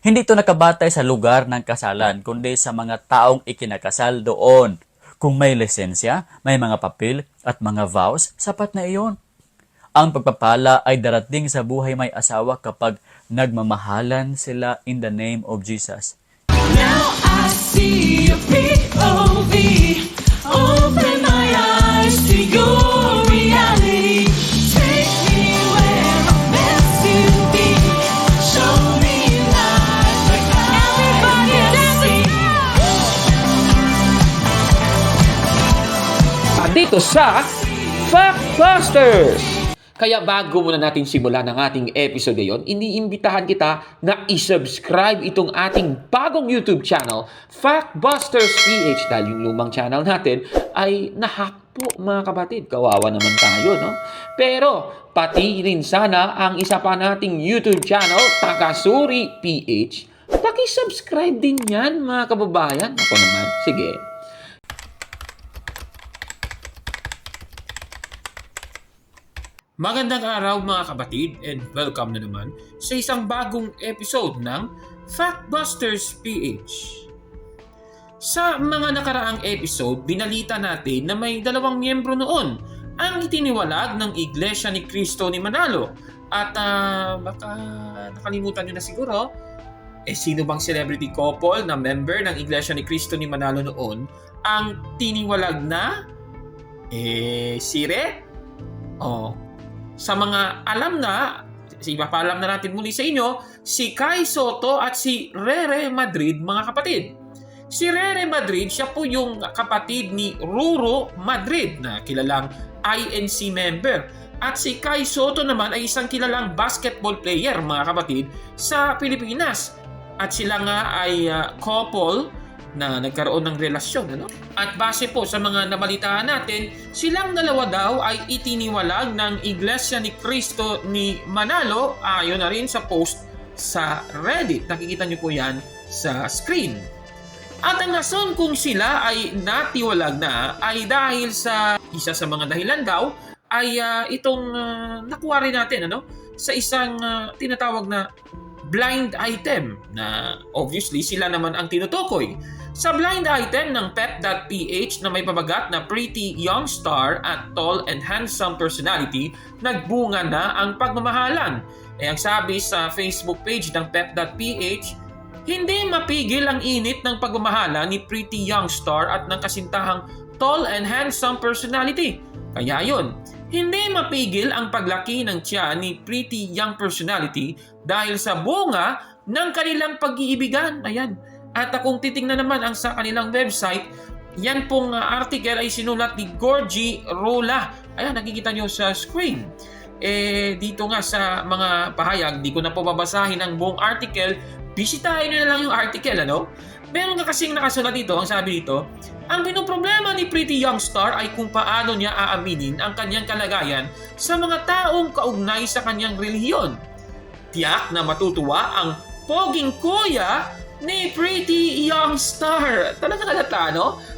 Hindi ito nakabatay sa lugar ng kasalan, kundi sa mga taong ikinakasal doon. Kung may lisensya, may mga papel at mga vows, sapat na iyon. Ang pagpapala ay darating sa buhay may asawa kapag nagmamahalan sila in the name of Jesus. Now I see your POV. Open my eyes to your reality. Take me where I'm meant to be. Show me life like everybody dancing. Dito sa Factbusters! Kaya bago muna natin simulan ang ating episode ngayon, iniimbitahan kita na isubscribe itong ating bagong YouTube channel, Factbusters PH, dahil yung lumang channel natin ay nahack po mga kapatid. Kawawa naman tayo, no? Pero pati rin sana ang isa pa nating YouTube channel, Takasuri PH, paki-subscribe din yan mga kababayan. Ako naman, sige. Magandang araw mga kapatid and welcome na naman sa isang bagong episode ng Factbusters PH. Sa mga nakaraang episode, binalita natin na may dalawang miyembro noon ang itiniwalag ng Iglesia ni Cristo ni Manalo. At baka nakalimutan nyo na siguro, sino bang celebrity couple na member ng Iglesia ni Cristo ni Manalo noon ang tiniwalag na si Re? Sa mga alam na, ipapaalam na natin muli sa inyo, si Kai Soto at si Rere Madrid, mga kapatid. Si Rere Madrid, siya po yung kapatid ni Ruro Madrid na kilalang INC member. At si Kai Soto naman ay isang kilalang basketball player, mga kapatid, sa Pilipinas. At sila nga ay couple na nagkaroon ng relasyon. Ano? At base po sa mga nabalitaan natin, silang dalawa daw ay itiniwalag ng Iglesia ni Cristo ni Manalo ayon na rin sa post sa Reddit. Nakikita niyo po yan sa screen. At ang rason kung sila ay natiwalag na ay dahil sa isa sa mga dahilan daw ay itong nakuha rin natin sa isang tinatawag na blind item na obviously sila naman ang tinutukoy. Sa blind item ng pep.ph na may pabagat na pretty young star at tall and handsome personality, nagbunga na ang pagmamahalan. Ang sabi sa Facebook page ng pep.ph, hindi mapigil ang init ng pagmamahala ni pretty young star at ng kasintahang tall and handsome personality. Kaya yun, hindi mapigil ang paglaki ng tiyan ni pretty young personality dahil sa bunga ng kanilang pag-iibigan. Ayan. At kung titingnan naman ang sa kanilang website, yan pong article ay sinulat ni Gorgie Rola. Ayan, nakikita nyo sa screen. Dito nga sa mga pahayag, di ko na po babasahin ang buong article. Bisitahin nyo na lang yung article, Meron nga kasing nakasulat dito, ang sabi dito, ang pinoproblema ni Pretty Young Star ay kung paano niya aaminin ang kanyang kalagayan sa mga taong kaugnay sa kanyang relihiyon. Tiyak na matutuwa ang poging kuya ni Pretty Young Star. Talagang halata,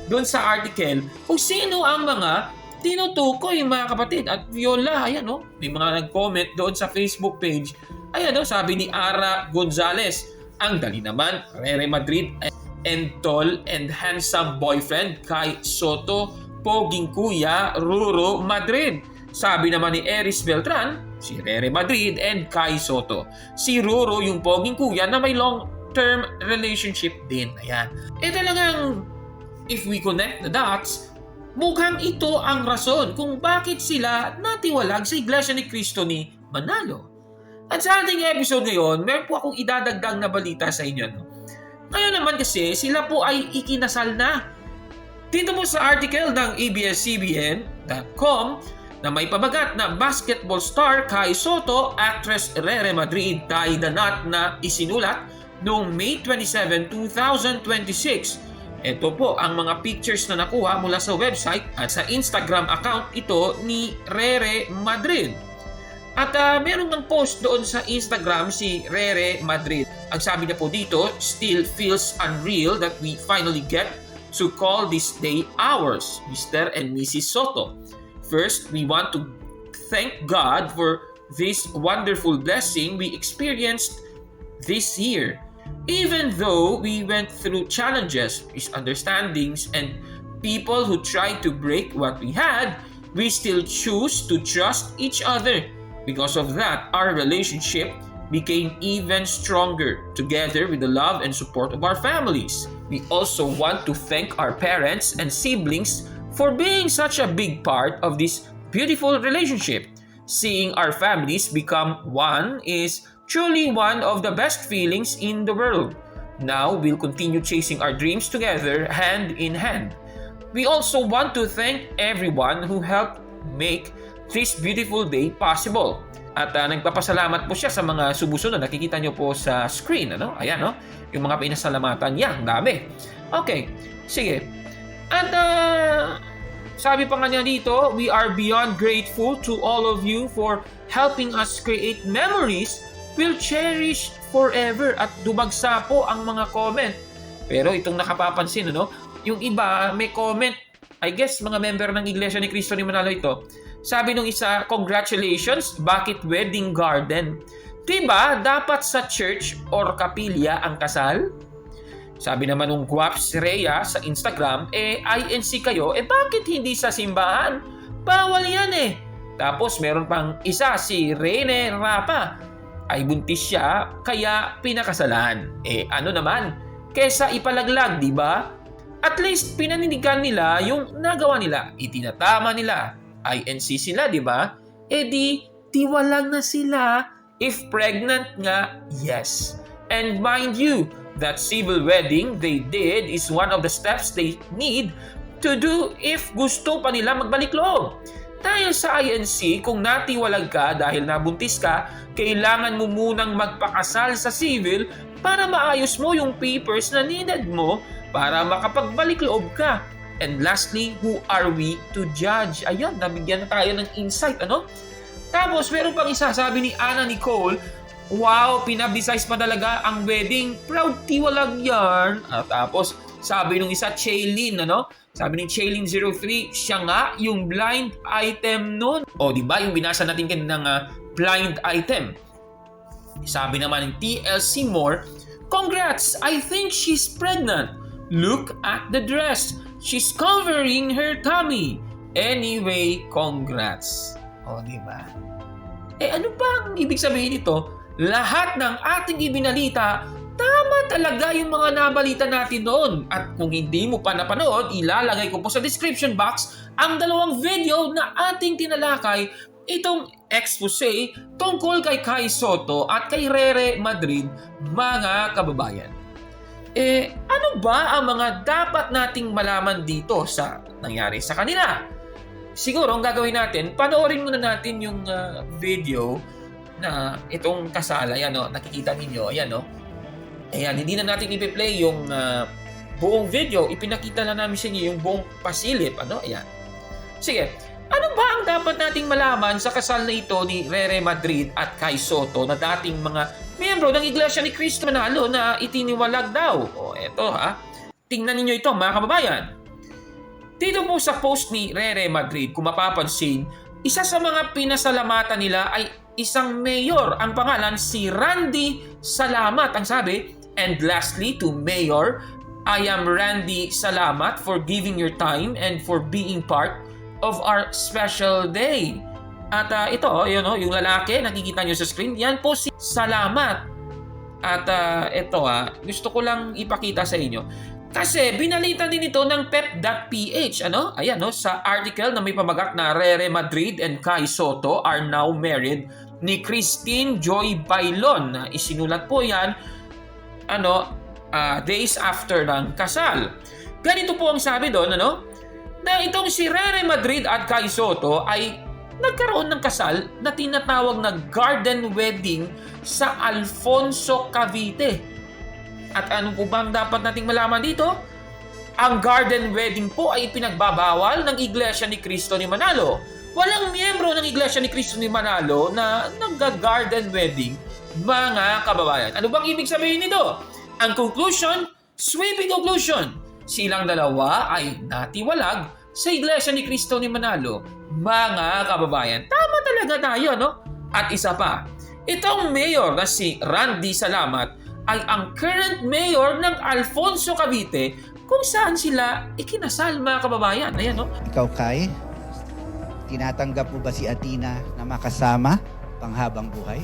doon sa article kung sino ang mga tinutukoy, mga kapatid. At Viola, ayan, may mga nag-comment doon sa Facebook page. Ayan, sabi ni Ara Gonzalez, ang dali naman, Rere Madrid and tall and handsome boyfriend Kai Soto, poging kuya Ruro Madrid. Sabi naman ni Eris Beltran, si Rere Madrid and Kai Soto. Si Ruro yung poging kuya na may long-term relationship din. Ayan. Talagang, if we connect the dots, mukhang ito ang rason kung bakit sila natiwalag sa Iglesia ni Cristo ni Manalo. At sa ating episode ngayon, meron po akong idadagdag na balita sa inyo. Ngayon naman kasi, sila po ay ikinasal na. Dito po sa article ng ABS-CBN.com na may pabagat na basketball star Kai Soto, actress Rere Madrid, tied the knot na isinulat noong May 27, 2026. Ito po ang mga pictures na nakuha mula sa website at sa Instagram account ito ni Rere Madrid. At meron ng post doon sa Instagram si Rere Madrid. Ang sabi niya po dito, still feels unreal that we finally get to call this day ours, Mr. and Mrs. Soto. First, we want to thank God for this wonderful blessing we experienced this year. Even though we went through challenges, misunderstandings, and people who tried to break what we had, we still choose to trust each other. Because of that, our relationship became even stronger together with the love and support of our families. We also want to thank our parents and siblings for being such a big part of this beautiful relationship. Seeing our families become one is truly one of the best feelings in the world. Now we'll continue chasing our dreams together hand in hand. We also want to thank everyone who helped make this beautiful day possible. At nagpapasalamat po siya sa mga sumusunod. Nakikita niyo po sa screen. Ano? Ayan, no? Yung mga pinasalamatan niya. Ang dami. Okay. Sige. At sabi pa nga niya dito, we are beyond grateful to all of you for helping us create memories we'll cherish forever. At dumagsa po ang mga comment. Pero itong nakapapansin, ano? Yung iba may comment. I guess mga member ng Iglesia ni Cristo ni Manalo ito. Sabi nung isa, congratulations, bakit wedding garden? Diba, dapat sa church or kapilya ang kasal? Sabi naman nung Guaps Rhea sa Instagram, INC kayo, bakit hindi sa simbahan? Bawal yan eh. Tapos meron pang isa, si Rene Rapa. Ay buntis siya, kaya pinakasalan. Ano naman? Kesa ipalaglag, diba? At least pinanindigan nila yung nagawa nila. Itinatama nila. INC sila, di ba? Di tiwalag na sila. If pregnant nga, yes. And mind you, that civil wedding they did is one of the steps they need to do if gusto pa nila magbalik loob. Dahil sa INC, kung natiwalag ka dahil nabuntis ka, kailangan mo munang magpakasal sa civil para maayos mo yung papers na needed mo para makapagbalik loob ka. And lastly, who are we to judge? Ayun, nabigyan na tayo ng insight, ano? Tapos, meron pang isa, sabi ni Anna Nicole, wow, pinabisize pa talaga ang wedding. Proud tiwalag yarn. Tapos, sabi nung isa, Chaylin, ano? Sabi ni Chaylin03, siya nga yung blind item nun. O, di ba? Yung binasa natin ng blind item. Sabi naman ng TLC Moore, congrats! I think she's pregnant. Look at the dress. She's covering her tummy. Anyway, congrats. O, di ba? Ano ba ang ibig sabihin nito? Lahat ng ating ibinalita, tama talaga yung mga nabalita natin noon. At kung hindi mo pa napanood, ilalagay ko po sa description box ang dalawang video na ating tinalakay, itong expose tungkol kay Kai Soto at kay Rere Madrid, mga kababayan. Ano ba ang mga dapat nating malaman dito sa nangyari sa kanila? Siguro, ang gagawin natin, panoorin muna natin yung video na itong kasal. Ayan, no? Nakikita ninyo. Ayan, no? Ayan, hindi na natin ipi-play yung buong video. Ipinakita na namin sa inyo yung buong pasilip. Ano? Ayan. Sige, ano ba ang dapat nating malaman sa kasal na ito ni Rere Madrid at Kai Soto na dating mga miyembro ng Iglesia ni Cristo Manalo na itiniwalag daw? O, eto ha. Tingnan ninyo ito, mga kababayan. Dito po sa post ni Rere Madrid, kung mapapansin, isa sa mga pinasalamatan nila ay isang mayor. Ang pangalan si Randy Salamat, ang sabi. And lastly, to Mayor, I am Randy Salamat for giving your time and for being part of our special day. At ito, yun, yung lalaki, nakikita nyo sa screen, yan po si Salamat. At ito, gusto ko lang ipakita sa inyo. Kasi binalita din ito ng pep.ph. Ano? Ayan, sa article na may pamagat na Rere Madrid and Kai Soto are now married ni Christine Joy Bailon. Isinulat po yan days after ng kasal. Ganito po ang sabi doon, na itong si Rere Madrid at Kai Soto ay nagkaroon ng kasal na tinatawag na garden wedding sa Alfonso, Cavite. At ano po ba ang dapat nating malaman dito? Ang garden wedding po ay pinagbabawal ng Iglesia ni Cristo ni Manalo. Walang miyembro ng Iglesia ni Cristo ni Manalo na nag-garden wedding, mga kababayan. Ano bang ibig sabihin nito? Ang conclusion, sweeping conclusion, silang dalawa ay natiwalag sa Iglesia ni Cristo ni Manalo, mga kababayan. Tama talaga tayo, At isa pa, itong mayor na si Randy Salamat ay ang current mayor ng Alfonso, Cavite, kung saan sila ikinasal, mga kababayan. Ayan, no? Ikaw, Kai, tinatanggap mo ba si Athena na makasama panghabang buhay?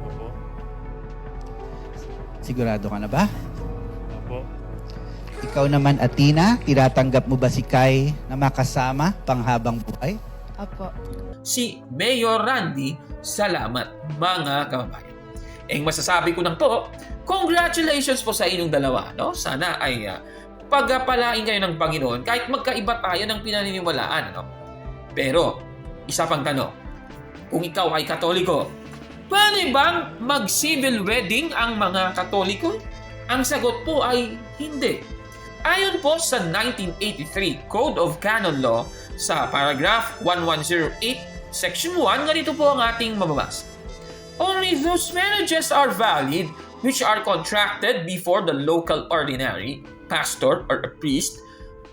Opo. Sigurado ka na ba? Opo. Ikaw naman, Athena, tinatanggap mo ba si Kai na makasama panghabang buhay? Apo. Si Mayor Randy, salamat, mga kababayan. Masasabi ko lang po, congratulations po sa inyong dalawa. No? Sana ay pagpalain kayo ng Panginoon kahit magkaiba tayo ng pinaniniwalaan. No? Pero, isa pang tanong, kung ikaw ay Katoliko, pwede bang mag-civil wedding ang mga Katoliko? Ang sagot po ay hindi. Ayon po sa 1983 Code of Canon Law sa paragraph 1108, section 1, ganito po ang ating mababasa. Only those marriages are valid which are contracted before the local ordinary, pastor or a priest,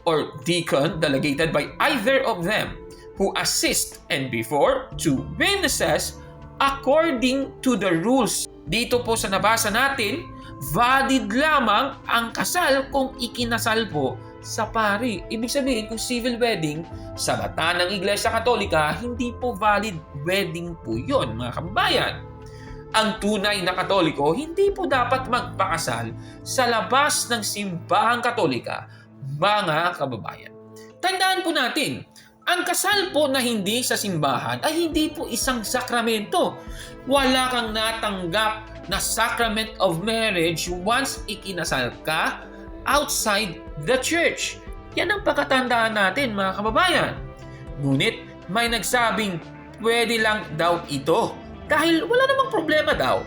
or deacon delegated by either of them, who assist, and before two witnesses according to the rules. Dito po sa nabasa natin, valid lamang ang kasal kung ikinasal po sa pari. Ibig sabihin, kung civil wedding sa bata ng Iglesia Katolika, hindi po valid wedding po yun, mga kababayan. Ang tunay na Katoliko, hindi po dapat magpakasal sa labas ng simbahang Katolika, mga kababayan. Tandaan po natin, ang kasal po na hindi sa simbahan ay hindi po isang sakramento. Wala kang natanggap na sacrament of marriage once ikinasal ka outside the church. Yan ang pagkatandaan natin, mga kababayan. Ngunit may nagsabing pwede lang daw ito dahil wala namang problema daw.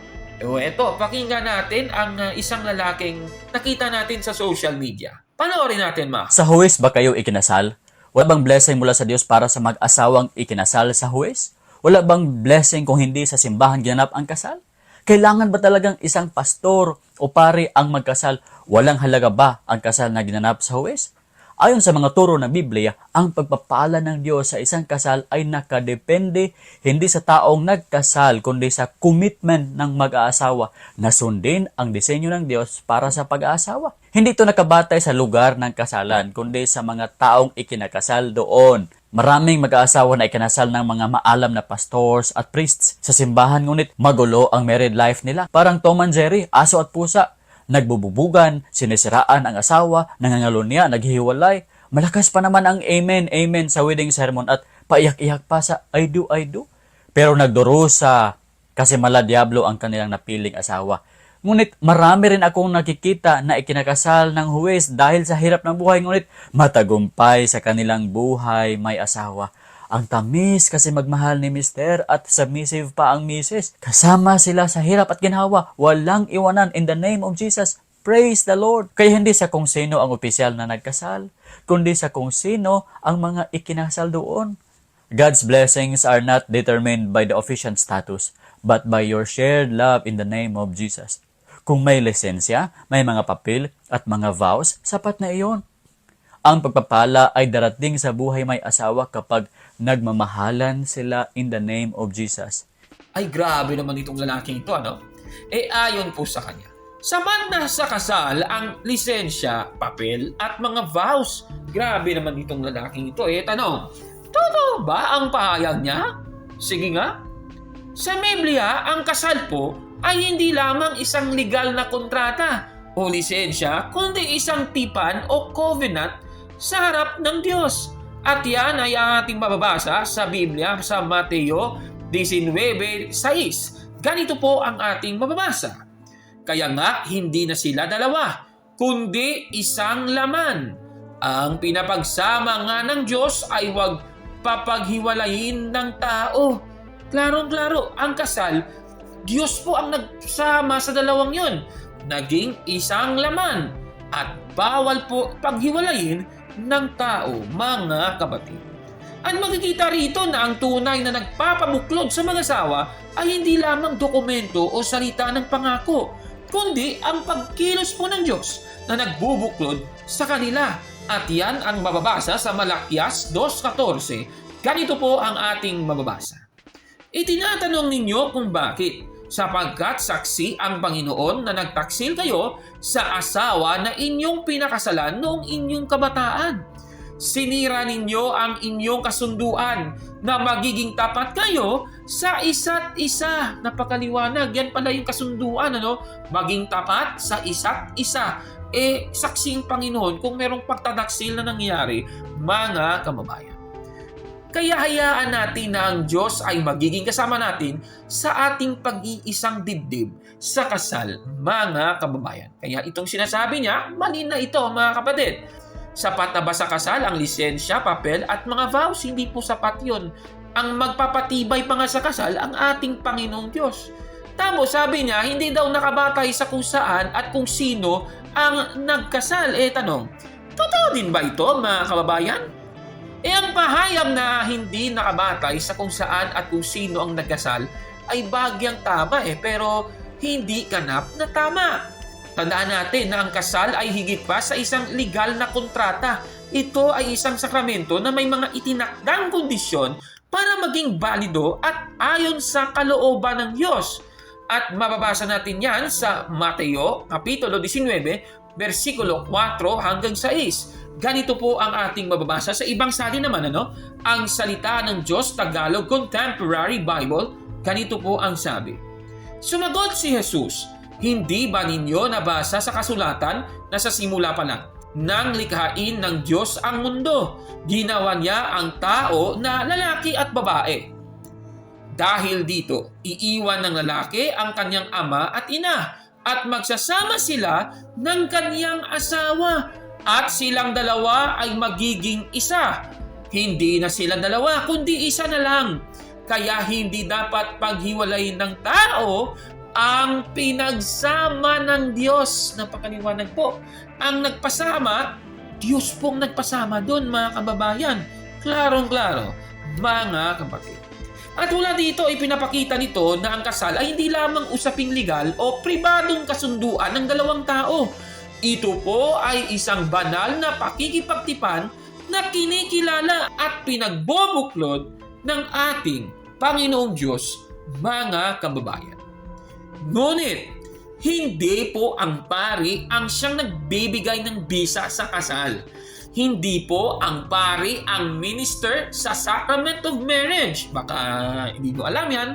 Eto, pakinggan natin ang isang lalaking nakita natin sa social media. Panoorin natin, ma. Sa huwes ba kayo ikinasal? Wala bang blessing mula sa Diyos para sa mag-asawang ikinasal sa huwes? Wala bang blessing kung hindi sa simbahan ginanap ang kasal? Kailangan ba talagang isang pastor o pari ang magkasal? Walang halaga ba ang kasal na ginanap sa huwes? Ayon sa mga turo ng Biblia, ang pagpapala ng Diyos sa isang kasal ay nakadepende hindi sa taong nagkasal kundi sa commitment ng mag-aasawa na sundin ang disenyo ng Diyos para sa pag-aasawa. Hindi ito nakabatay sa lugar ng kasalan kundi sa mga taong ikinakasal doon. Maraming mag-aasawa na ikinasal ng mga maalam na pastors at priests sa simbahan ngunit magulo ang married life nila. Parang Tom and Jerry, aso at pusa. Nagbububugan, sinisiraan ang asawa, nangangalunya, naghihiwalay. Malakas pa naman ang amen, amen sa wedding sermon at paiyak-iyak pa sa I do, I do. Pero nagdurusa kasi mala diablo ang kanilang napiling asawa. Ngunit marami rin akong nakikita na ikinakasal ng huwes dahil sa hirap ng buhay ngunit matagumpay sa kanilang buhay may asawa. Ang tamis kasi magmahal ni Mister at submissive pa ang Mrs. Kasama sila sa hirap at ginhawa. Walang iwanan in the name of Jesus. Praise the Lord. Kaya hindi sa kung sino ang opisyal na nagkasal, kundi sa kung sino ang mga ikinasal doon. God's blessings are not determined by the officiant status, but by your shared love in the name of Jesus. Kung may lisensya, may mga papel at mga vows, sapat na iyon. Ang pagpapala ay darating sa buhay may asawa kapag nagmamahalan sila in the name of Jesus. Ay, grabe naman itong lalaking ito, ano? Ayon po sa kanya, sapat na sa kasal ang lisensya, papel at mga vows. Grabe naman itong lalaking ito. Tanong, totoo ba ang pahayag niya? Sige nga. Sa Biblia, ang kasal po ay hindi lamang isang legal na kontrata o lisensya, kundi isang tipan o covenant sa harap ng Diyos. At yan ay ating mababasa sa Biblia sa Mateo 19:6. Ganito po ang ating mababasa. Kaya nga, hindi na sila dalawa, kundi isang laman. Ang pinapagsama nga ng Diyos ay huwag papaghiwalayin ng tao. Klarong-klaro, ang kasal, Diyos po ang nagsama sa dalawang yon. Naging isang laman. At bawal po paghiwalayin ng tao, mga kapatid. At makikita rito na ang tunay na nagpapabuklod sa mga asawa ay hindi lamang dokumento o salita ng pangako, kundi ang pagkilos po ng Diyos na nagbubuklod sa kanila. At yan ang mababasa sa Malakias 2:14. Ganito po ang ating mababasa. Itinatanong ninyo kung bakit. sapagkat saksi ang Panginoon na nagtaksil kayo sa asawa na inyong pinakasalan noong inyong kabataan. Sinira ninyo ang inyong kasunduan na magiging tapat kayo sa isa't isa. Napakaliwanag. Yan pala yung kasunduan, maging tapat sa isa't isa. Saksi ang Panginoon kung merong pagtataksil na nangyari, mga kababayan. Kaya hayaan natin na ang Diyos ay magiging kasama natin sa ating pag-iisang dibdib sa kasal, mga kababayan. Kaya itong sinasabi niya, mali na ito, mga kapatid. Sapat na ba sa kasal ang lisensya, papel at mga vows? Hindi po sapat yun. Ang magpapatibay pa nga sa kasal ang ating Panginoong Diyos. Tamo, sabi niya, hindi daw nakabatay sa kung saan at kung sino ang nagkasal. Tanong, totoo din ba ito, mga kababayan? Ang pahayag na hindi nakabatay sa kung saan at kung sino ang nagkasal ay bagyang tama pero hindi ganap na tama. Tandaan natin na ang kasal ay higit pa sa isang legal na kontrata. Ito ay isang sakramento na may mga itinakdang kondisyon para maging balido at ayon sa kalooban ng Diyos. At mababasa natin yan sa Mateo, Kapitulo 19, versikulo 4 hanggang 6. Ganito po ang ating mababasa. Sa ibang salin naman, ang salita ng Diyos, Tagalog Contemporary Bible, ganito po ang sabi. Sumagot si Jesus, hindi ba ninyo nabasa sa kasulatan na sa simula pa lang? Nang likhain ng Diyos ang mundo, ginawa niya ang tao na lalaki at babae. Dahil dito, iiwan ng lalaki ang kanyang ama at ina at magsasama sila ng kanyang asawa at silang dalawa ay magiging isa. Hindi na sila dalawa kundi isa na lang. Kaya hindi dapat paghiwalayin ng tao ang pinagsama ng Diyos. Napakaliwanag po. Ang nagpasama, Diyos pong nagpasama doon, mga kababayan. Klarong-klaro, mga kapatid. At mula dito, ipinapakita nito na ang kasal ay hindi lamang usaping legal o pribadong kasunduan ng dalawang tao. Ito po ay isang banal na pakikipagtipan na kinikilala at pinagbobuklod ng ating Panginoong Diyos, mga kababayan. Ngunit, hindi po ang pari ang siyang nagbibigay ng bisa sa kasal. Hindi po ang pari ang minister sa Sacrament of Marriage. Baka hindi mo alam yan.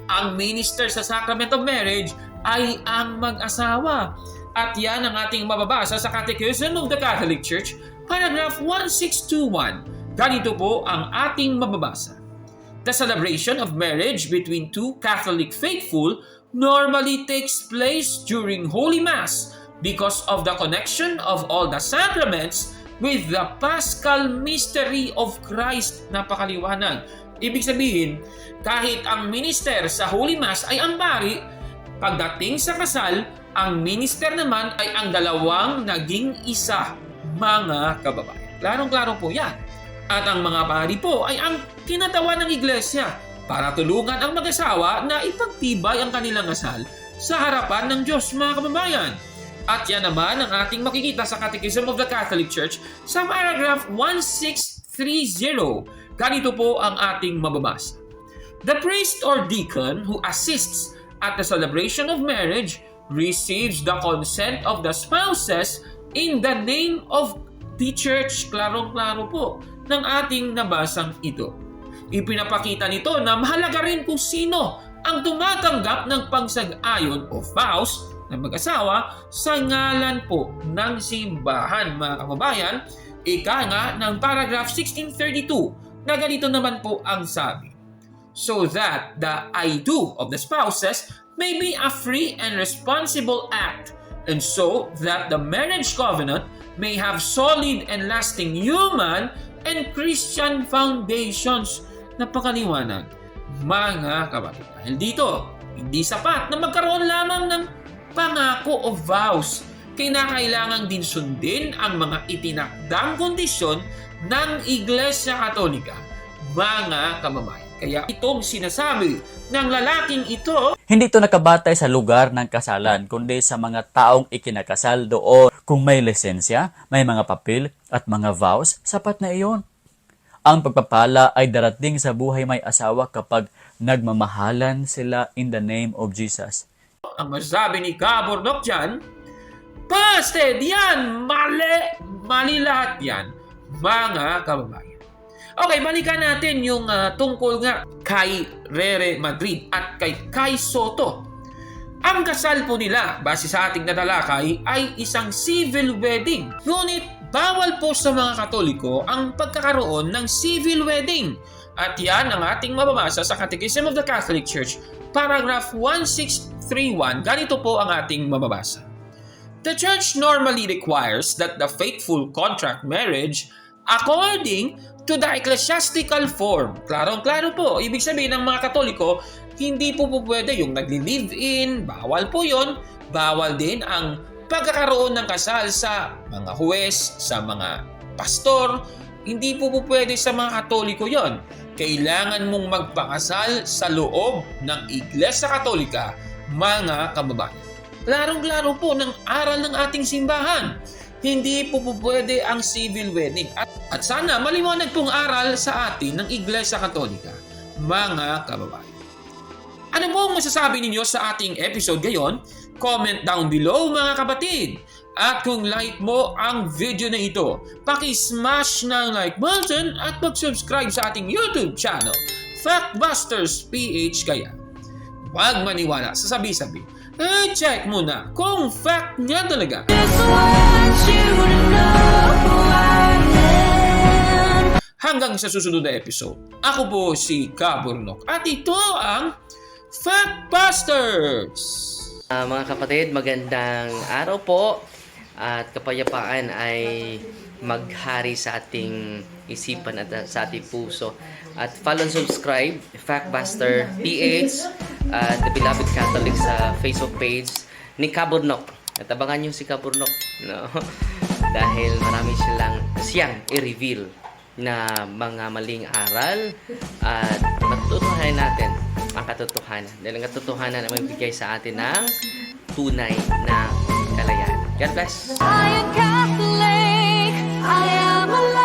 Ang minister sa Sacrament of Marriage ay ang mag-asawa. At yan ang ating mababasa sa Catechism of the Catholic Church, paragraph 1621. Ganito po ang ating mababasa. The celebration of marriage between two Catholic faithful normally takes place during Holy Mass because of the connection of all the sacraments with the Paschal Mystery of Christ. Napakaliwanag. Ibig sabihin, kahit ang minister sa Holy Mass ay ang pari, pagdating sa kasal, ang minister naman ay ang dalawang naging isa, mga kababayan. Klarong-klaro po yan. At ang mga pari po ay ang kinatawan ng iglesia para tulungan ang mag-asawa na ipagtibay ang kanilang kasal sa harapan ng Diyos, mga kababayan. At yan naman ang ating makikita sa Catechism of the Catholic Church sa paragraph 1630. Ganito po ang ating mababasa. The priest or deacon who assists at the celebration of marriage receives the consent of the spouses in the name of the church. Klarong-klaro po ng ating nabasang ito. Ipinapakita nito na mahalaga rin kung sino ang tumatanggap ng pagsag-ayon o vows ng mag-asawa sa ngalan po ng simbahan, mga kababayan. Ika nga ng paragraph 1632 na ganito naman po ang sabi. So that the I do of the spouses may be a free and responsible act, and so that the marriage covenant may have solid and lasting human and Christian foundations. Napakaliwanag, mga kapatid. Dahil dito, hindi sapat na magkaroon lamang ng pangako o vows. Kinakailangan din sundin ang mga itinakdang kondisyon ng Iglesia Katolika, mga kababayan. Kaya itong sinasabi ng lalaking ito, Hindi ito nakabatay sa lugar ng kasalan, kundi sa mga taong ikinakasal doon. Kung may lisensya, may mga papel at mga vows, sapat na iyon. Ang pagpapala ay darating sa buhay may asawa kapag Nagmamahalan sila in the name of Jesus. Ang masasabi ni Kaburnok dyan, busted! Yan! Mali! Mali lahat yan, mga kababayan. Okay, balikan natin yung tungkol nga kay Rere Madrid at kay Kai Soto. Ang kasal po nila, base sa ating natalakay, ay isang civil wedding. Ngunit bawal po sa mga Katoliko ang pagkakaroon ng civil wedding. At yan ang ating mababasa sa Catechism of the Catholic Church, paragraph 1631. Ganito po ang ating mababasa. The Church normally requires that the faithful contract marriage according to the ecclesiastical form. Klarong-klaro po. Ibig sabihin ng mga Katoliko, hindi po pwede yung nagli-live-in. Bawal po yon. Bawal din ang pagkakaroon ng kasal sa mga huwes, sa mga pastor. Hindi po pwede sa mga Katoliko yon. Kailangan mong magpakasal sa loob ng Iglesia Katolika, mga kababayan. Klarong-klaro po ng aral ng ating simbahan. Hindi po pwede ang civil wedding. At sana maliwanag pong aral sa atin ng Iglesia Katolika, mga kababayan. Ano po ang masasabi ninyo sa ating episode ngayon? Comment down below, mga kapatid. At kung like mo ang video na ito, paki-smash ng like button at mag-subscribe sa ating YouTube channel, Factbusters PH kaya. Huwag maniwala sa sabi-sabi. Check muna kung fact niya talaga. Just want you to know who I am. Hanggang sa susunod na episode, ako po si Kaburnok at ito ang Factbusters! Mga kapatid, magandang araw po at kapayapaan ay maghari sa ating isipan at sa ating puso. At follow and subscribe, Factbuster PH at The Beloved Catholic sa Facebook page ni Kaburnok. At abangan nyo si Kaburnok, no? Dahil marami siyang i-reveal na mga maling aral at matutunan natin ang katotohanan. Dahil ang katotohanan ay magbigay sa atin ng tunay na kalayaan. God bless! I am Catholic, I am alive.